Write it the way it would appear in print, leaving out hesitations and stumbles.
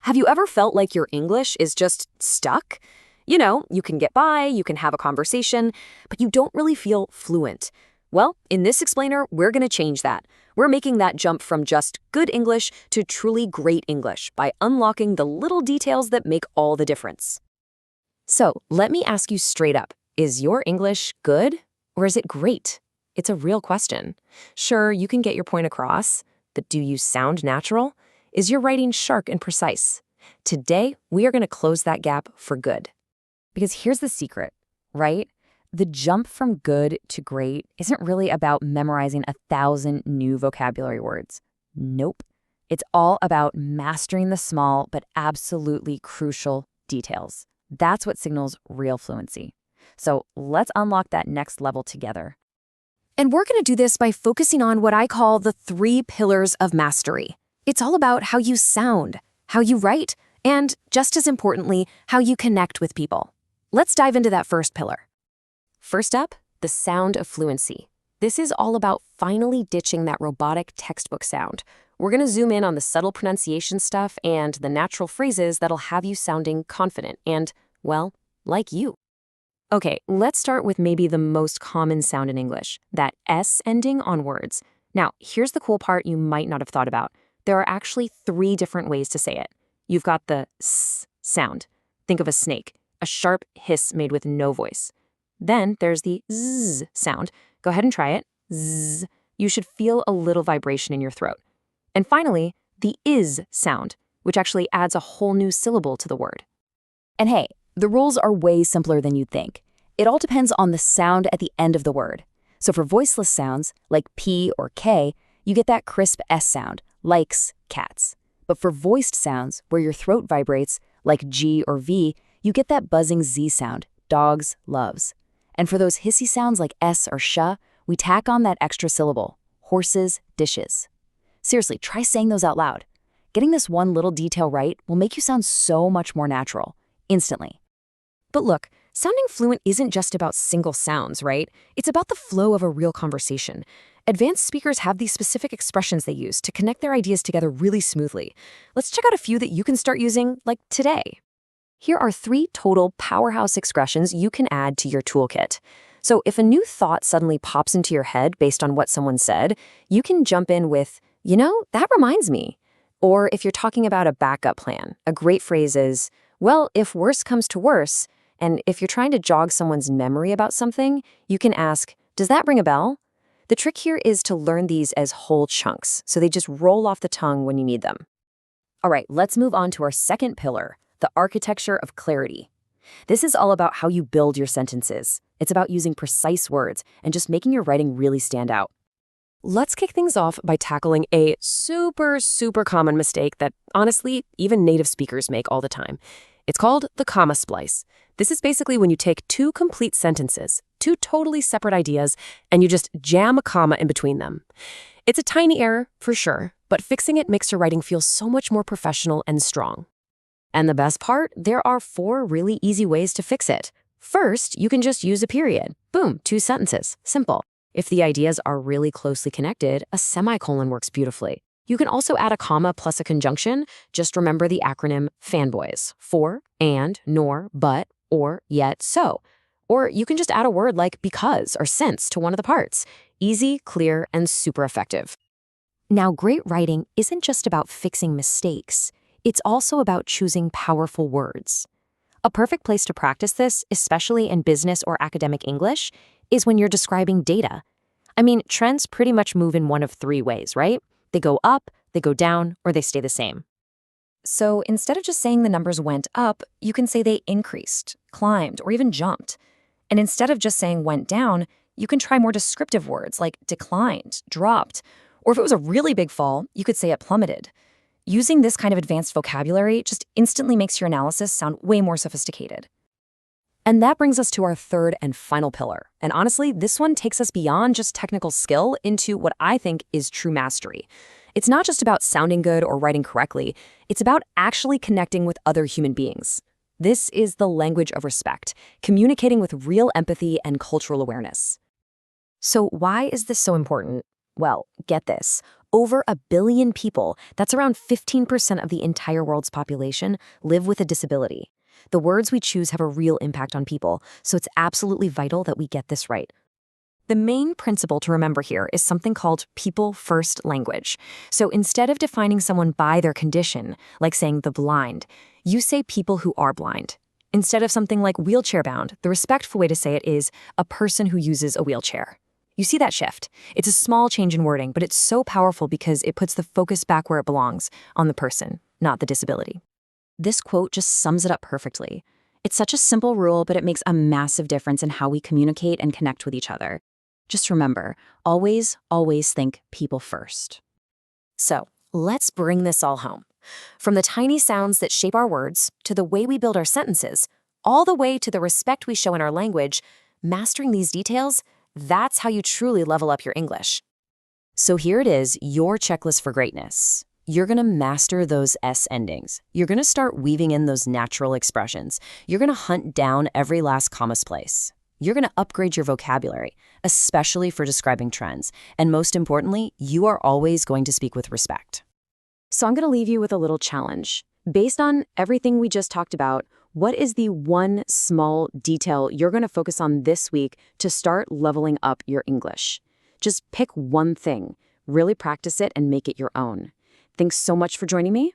Have you ever felt like your English is just stuck? You know, you can get by, you can have a conversation, but you don't really feel fluent. Well, in this explainer, we're going to change that. We're making that jump from just good English to truly great English by unlocking the little details that make all the difference. So, let me ask you straight up, is your English good or is it great? It's a real question. Sure, you can get your point across, but do you sound natural? Is your writing sharp and precise? Today, we are going to close that gap for good. Because here's the secret, right? The jump from good to great isn't really about memorizing 1,000 new vocabulary words. Nope. It's all about mastering the small but absolutely crucial details. That's what signals real fluency. So let's unlock that next level together. And we're going to do this by focusing on what I call the 3 pillars of mastery. It's all about how you sound, how you write, and, just as importantly, how you connect with people. Let's dive into that first pillar. First up, the sound of fluency. This is all about finally ditching that robotic textbook sound. We're going to zoom in on the subtle pronunciation stuff and the natural phrases that'll have you sounding confident and, well, like you. Okay, let's start with maybe the most common sound in English, that S ending on words. Now, here's the cool part you might not have thought about. There are actually 3 different ways to say it. You've got the S sound. Think of a snake, a sharp hiss made with no voice. Then there's the Z sound. Go ahead and try it. Z. You should feel a little vibration in your throat. And finally, the IS sound, which actually adds a whole new syllable to the word. And hey, the rules are way simpler than you'd think. It all depends on the sound at the end of the word. So for voiceless sounds, like P or K, you get that crisp S sound, likes, cats. But for voiced sounds, where your throat vibrates, like G or V, you get that buzzing Z sound, dogs, loves. And for those hissy sounds like S or sh, we tack on that extra syllable, horses, dishes. Seriously, try saying those out loud. Getting this one little detail right will make you sound so much more natural, instantly. But look, sounding fluent isn't just about single sounds, right? It's about the flow of a real conversation. Advanced speakers have these specific expressions they use to connect their ideas together really smoothly. Let's check out a few that you can start using, like today. Here are 3 total powerhouse expressions you can add to your toolkit. So if a new thought suddenly pops into your head based on what someone said, you can jump in with, you know, that reminds me. Or if you're talking about a backup plan, a great phrase is, well, if worse comes to worse, and if you're trying to jog someone's memory about something, you can ask, does that ring a bell? The trick here is to learn these as whole chunks, so they just roll off the tongue when you need them. All right, let's move on to our second pillar, the architecture of clarity. This is all about how you build your sentences. It's about using precise words and just making your writing really stand out. Let's kick things off by tackling a super common mistake that, honestly, even native speakers make all the time. It's called the comma splice. This is basically when you take 2 complete sentences, 2 totally separate ideas, and you just jam a comma in between them. It's a tiny error, for sure, but fixing it makes your writing feel so much more professional and strong. And the best part, there are 4 really easy ways to fix it. First, you can just use a period. Boom, 2 sentences. Simple. If the ideas are really closely connected, a semicolon works beautifully. You can also add a comma plus a conjunction. Just remember the acronym FANBOYS, for, and, nor, but, or, yet, so. Or you can just add a word like because or since to one of the parts. Easy, clear, and super effective. Now, great writing isn't just about fixing mistakes. It's also about choosing powerful words. A perfect place to practice this, especially in business or academic English, is when you're describing data. I mean, trends pretty much move in one of 3 ways, right? They go up, they go down, or they stay the same. So instead of just saying the numbers went up, you can say they increased, climbed, or even jumped. And instead of just saying went down, you can try more descriptive words like declined, dropped, or if it was a really big fall, you could say it plummeted. Using this kind of advanced vocabulary just instantly makes your analysis sound way more sophisticated. And that brings us to our third and final pillar. And honestly, this one takes us beyond just technical skill into what I think is true mastery. It's not just about sounding good or writing correctly. It's about actually connecting with other human beings. This is the language of respect, communicating with real empathy and cultural awareness. So why is this so important? Well, get this. Over 1 billion people, that's around 15% of the entire world's population, live with a disability. The words we choose have a real impact on people, so it's absolutely vital that we get this right. The main principle to remember here is something called people-first language. So instead of defining someone by their condition, like saying the blind, you say people who are blind. Instead of something like wheelchair-bound, the respectful way to say it is a person who uses a wheelchair. You see that shift? It's a small change in wording, but it's so powerful because it puts the focus back where it belongs, on the person, not the disability. This quote just sums it up perfectly. It's such a simple rule, but it makes a massive difference in how we communicate and connect with each other. Just remember, always, always think people first. So, let's bring this all home. From the tiny sounds that shape our words, to the way we build our sentences, all the way to the respect we show in our language, mastering these details, that's how you truly level up your English. So here it is, your checklist for greatness. You're going to master those S endings. You're going to start weaving in those natural expressions. You're going to hunt down every last comma place. You're going to upgrade your vocabulary, especially for describing trends. And most importantly, you are always going to speak with respect. So I'm going to leave you with a little challenge. Based on everything we just talked about, what is the one small detail you're going to focus on this week to start leveling up your English? Just pick one thing, really practice it, and make it your own. Thanks so much for joining me.